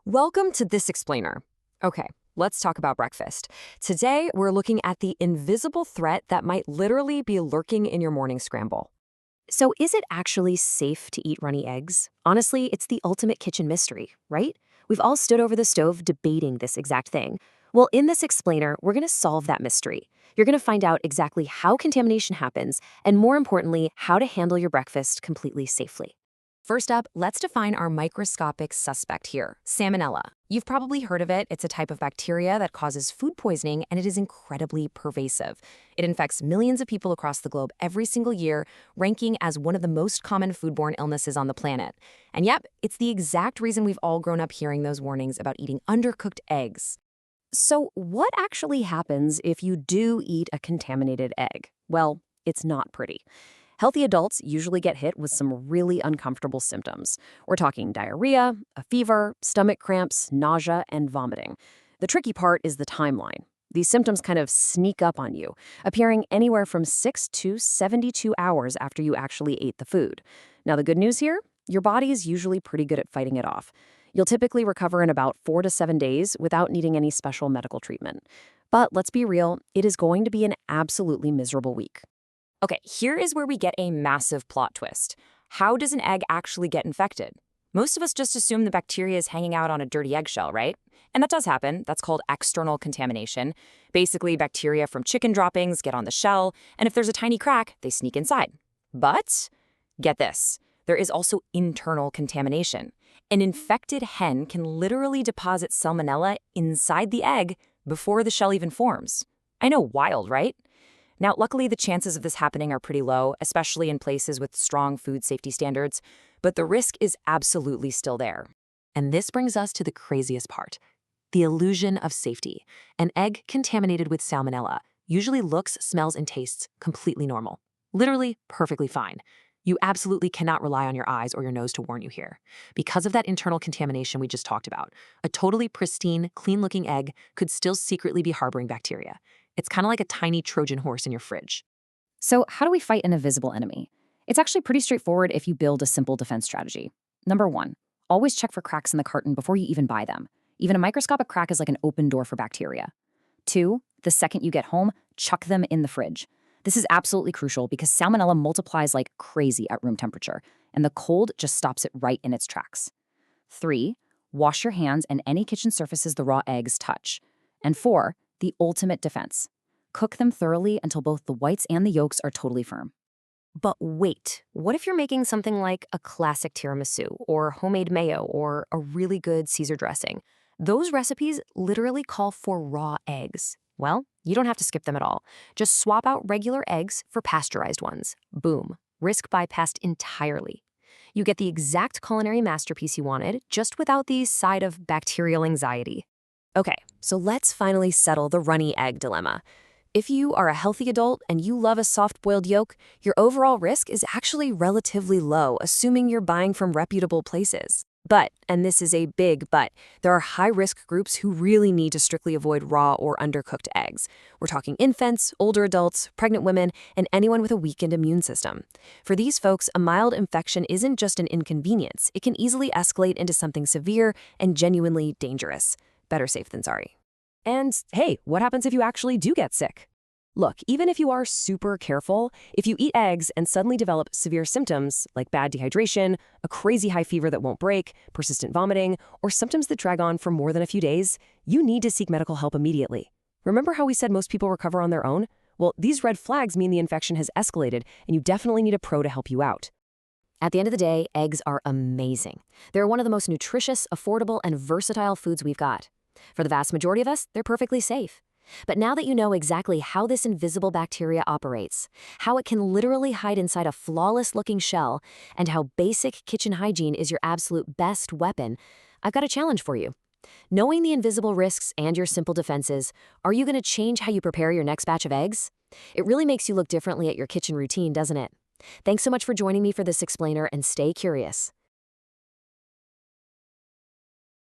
Welcome to This Explainer. Okay, let's talk about breakfast. Today, we're looking at the invisible threat that might literally be lurking in your morning scramble. So, is it actually safe to eat runny eggs? Honestly, it's the ultimate kitchen mystery, right? We've all stood over the stove debating this exact thing. Well, in this explainer, we're going to solve that mystery. You're going to find out exactly how contamination happens, and more importantly, how to handle your breakfast completely safely. First up, let's define our microscopic suspect here, Salmonella. You've probably heard of it. It's a type of bacteria that causes food poisoning, and it is incredibly pervasive. It infects millions of people across the globe every single year, ranking as one of the most common foodborne illnesses on the planet. And yep, it's the exact reason we've all grown up hearing those warnings about eating undercooked eggs. So, what actually happens if you do eat a contaminated egg? Well, it's not pretty. Healthy adults usually get hit with some really uncomfortable symptoms. We're talking diarrhea, a fever, stomach cramps, nausea, and vomiting. The tricky part is the timeline. These symptoms kind of sneak up on you, appearing anywhere from 6 to 72 hours after you actually ate the food. Now, the good news here? Your body is usually pretty good at fighting it off. You'll typically recover in about 4 to 7 days without needing any special medical treatment. But let's be real, it is going to be an absolutely miserable week. Okay, here is where we get a massive plot twist. How does an egg actually get infected? Most of us just assume the bacteria is hanging out on a dirty eggshell, right? And that does happen. That's called external contamination. Basically, bacteria from chicken droppings get on the shell, and if there's a tiny crack, they sneak inside. But get this, there is also internal contamination. An infected hen can literally deposit salmonella inside the egg before the shell even forms. I know, wild, right? Now, luckily, the chances of this happening are pretty low, especially in places with strong food safety standards, but the risk is absolutely still there. And this brings us to the craziest part, the illusion of safety. An egg contaminated with salmonella usually looks, smells, and tastes completely normal. Literally perfectly fine. You absolutely cannot rely on your eyes or your nose to warn you here. Because of that internal contamination we just talked about, a totally pristine, clean-looking egg could still secretly be harboring bacteria. It's kind of like a tiny Trojan horse in your fridge. So, how do we fight an invisible enemy? It's actually pretty straightforward if you build a simple defense strategy. Number one, always check for cracks in the carton before you even buy them. Even a microscopic crack is like an open door for bacteria. Two, the second you get home, chuck them in the fridge. This is absolutely crucial because salmonella multiplies like crazy at room temperature, and the cold just stops it right in its tracks. Three, wash your hands and any kitchen surfaces the raw eggs touch. And four, the ultimate defense. Cook them thoroughly until both the whites and the yolks are totally firm. But wait, what if you're making something like a classic tiramisu or homemade mayo or a really good Caesar dressing? Those recipes literally call for raw eggs. Well, you don't have to skip them at all. Just swap out regular eggs for pasteurized ones. Boom. Risk bypassed entirely. You get the exact culinary masterpiece you wanted, just without the side of bacterial anxiety. Okay, so let's finally settle the runny egg dilemma. If you are a healthy adult and you love a soft-boiled yolk, your overall risk is actually relatively low, assuming you're buying from reputable places. But, and this is a big but, there are high-risk groups who really need to strictly avoid raw or undercooked eggs. We're talking infants, older adults, pregnant women, and anyone with a weakened immune system. For these folks, a mild infection isn't just an inconvenience. It can easily escalate into something severe and genuinely dangerous. Better safe than sorry. And hey, what happens if you actually do get sick? Look, even if you are super careful, if you eat eggs and suddenly develop severe symptoms like bad dehydration, a crazy high fever that won't break, persistent vomiting, or symptoms that drag on for more than a few days, you need to seek medical help immediately. Remember how we said most people recover on their own? Well, these red flags mean the infection has escalated, and you definitely need a pro to help you out. At the end of the day, eggs are amazing. They're one of the most nutritious, affordable, and versatile foods we've got. For the vast majority of us, they're perfectly safe. But now that you know exactly how this invisible bacteria operates, how it can literally hide inside a flawless-looking shell, and how basic kitchen hygiene is your absolute best weapon, I've got a challenge for you. Knowing the invisible risks and your simple defenses, are you going to change how you prepare your next batch of eggs? It really makes you look differently at your kitchen routine, doesn't it? Thanks so much for joining me for this explainer, and stay curious.